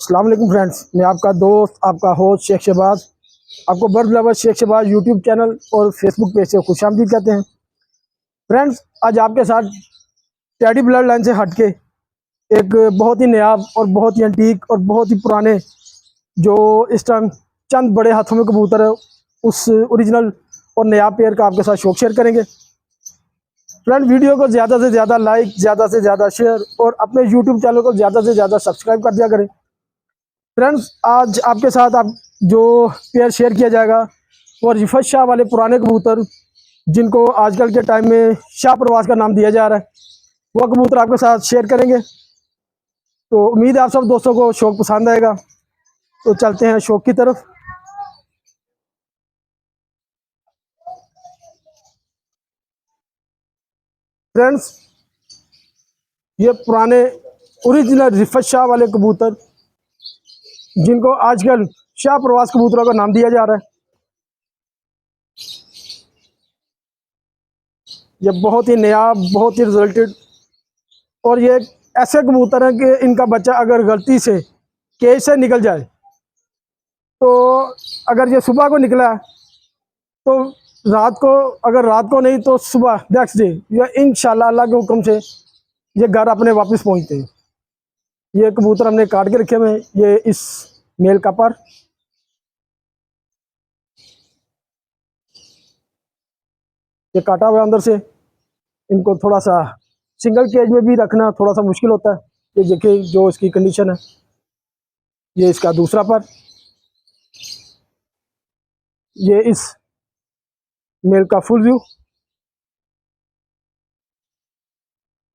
अस्सलाम वालेकुम फ्रेंड्स, मैं आपका दोस्त आपका होस्ट शेख शहबाज आपको bird lover Shaikh Shahbaz YouTube channel और फेसबुक पेज से खुशामदीद कहते हैं। फ्रेंड्स, आज आपके साथ टेडी ब्लड लाइन से हटके एक बहुत ही नायाब और बहुत ही एंटीक और बहुत ही पुराने जो इस टाइम चंद बड़े हाथों में कबूतर है उस ओरिजिनल और नायाब पेयर का आपके साथ शौक शेयर करेंगे। फ्रेंड, वीडियो को ज़्यादा से ज़्यादा लाइक, ज़्यादा से ज़्यादा शेयर और अपने यूट्यूब चैनल को ज़्यादा से ज़्यादा सब्सक्राइब कर दिया करें। फ्रेंड्स, आज आपके साथ आप जो पेयर शेयर किया जाएगा वो रिफत शाह वाले पुराने कबूतर जिनको आजकल के टाइम में शाह प्रवास का नाम दिया जा रहा है, वो कबूतर आपके साथ शेयर करेंगे। तो उम्मीद है आप सब दोस्तों को शौक पसंद आएगा। तो चलते हैं शौक की तरफ। फ्रेंड्स, ये पुराने ओरिजिनल रिफत शाह वाले कबूतर जिनको आजकल शाह प्रवास कबूतरों का नाम दिया जा रहा है, ये बहुत ही नया, बहुत ही रिजल्टेड और ये ऐसे कबूतर हैं कि इनका बच्चा अगर गलती से केज से निकल जाए तो अगर ये सुबह को निकला तो रात को, अगर रात को नहीं तो सुबह नेक्स्ट डे या इंशाल्लाह अल्लाह के हुक्म से ये घर अपने वापस पहुंचते हैं। ये कबूतर हमने काट के रखे हुए हैं। ये इस मेल का पर ये काटा हुआ अंदर से। इनको थोड़ा सा सिंगल केज में भी रखना थोड़ा सा मुश्किल होता है। ये देखिए जो इसकी कंडीशन है। ये इसका दूसरा पर, ये इस मेल का फुल व्यू।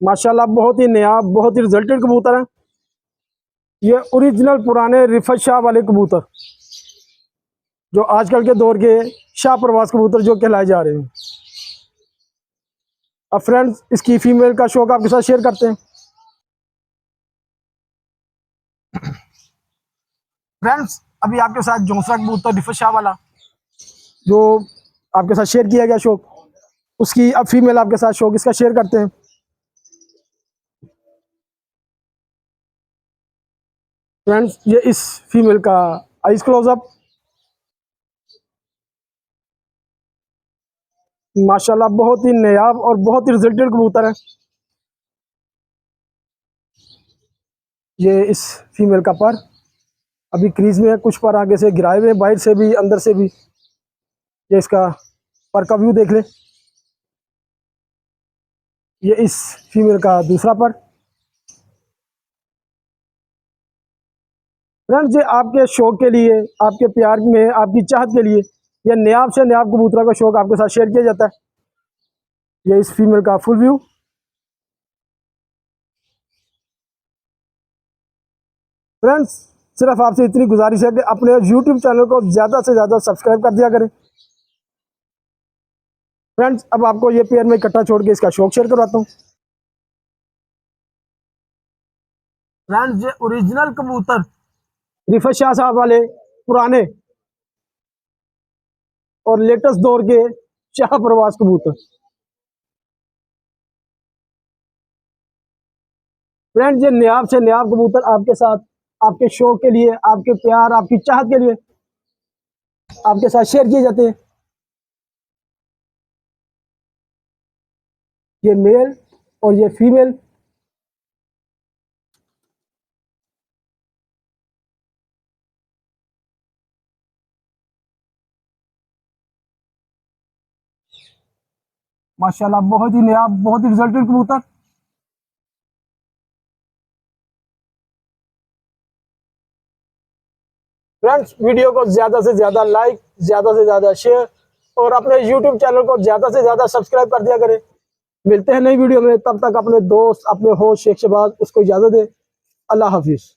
माशाल्लाह बहुत ही नया, बहुत ही रिजल्टेड कबूतर है। ये ओरिजिनल पुराने रिफत शाह वाले कबूतर जो आजकल के दौर के शाह प्रवास कबूतर जो कहलाए जा रहे हैं। अब फ्रेंड्स, इसकी फीमेल का शौक आपके साथ शेयर करते हैं। फ्रेंड्स, अभी आपके साथ जोंसरा कबूतर रिफत शाह वाला जो आपके साथ शेयर किया गया शौक, उसकी अब फीमेल आपके साथ शौक इसका शेयर करते हैं। फ्रेंड्स, ये इस फीमेल का आइस क्लोजअप। माशाल्लाह बहुत ही नायाब और बहुत ही रिजल्टेड कबूतर है। ये इस फीमेल का पर अभी क्रीज में है, कुछ पर आगे से गिराए हुए, बाहर से भी अंदर से भी। ये इसका पर का व्यू देख ले। ये इस फीमेल का दूसरा पर। फ्रेंड्स, ये आपके शौक के लिए, आपके प्यार में, आपकी चाहत के लिए ये नायाब से नायाब कबूतरों का शौक आपके साथ शेयर किया जाता है। ये इस फीमेल का फुल व्यू। फ्रेंड्स, सिर्फ आपसे इतनी गुजारिश है कि अपने यूट्यूब चैनल को ज़्यादा से ज़्यादा सब्सक्राइब कर दिया करें। फ्रेंड्स, अब आपको ये पेयर में इकट्ठा छोड़ के इसका शौक शेयर करवाता हूँ। फ्रेंड्स, ये ओरिजिनल कबूतर रिफत शाह साहब वाले पुराने और लेटेस्ट दौर के शाह प्रवास कबूतर। फ्रेंड्स, ये नायाब से नायाब कबूतर आपके साथ, आपके शौक के लिए, आपके प्यार, आपकी चाहत के लिए आपके साथ शेयर किए जाते हैं। ये मेल और ये फीमेल। माशाल्लाह बहुत ही नया, बहुत ही रिजल्टेड कबूतर। फ्रेंड्स, वीडियो को ज्यादा से ज्यादा लाइक, ज्यादा से ज्यादा शेयर और अपने यूट्यूब चैनल को ज्यादा से ज्यादा सब्सक्राइब कर दिया करें। मिलते हैं नई वीडियो में, तब तक अपने दोस्त, अपने होस्ट शेख शहबाज उसको इजाजत दें। अल्लाह हाफिज।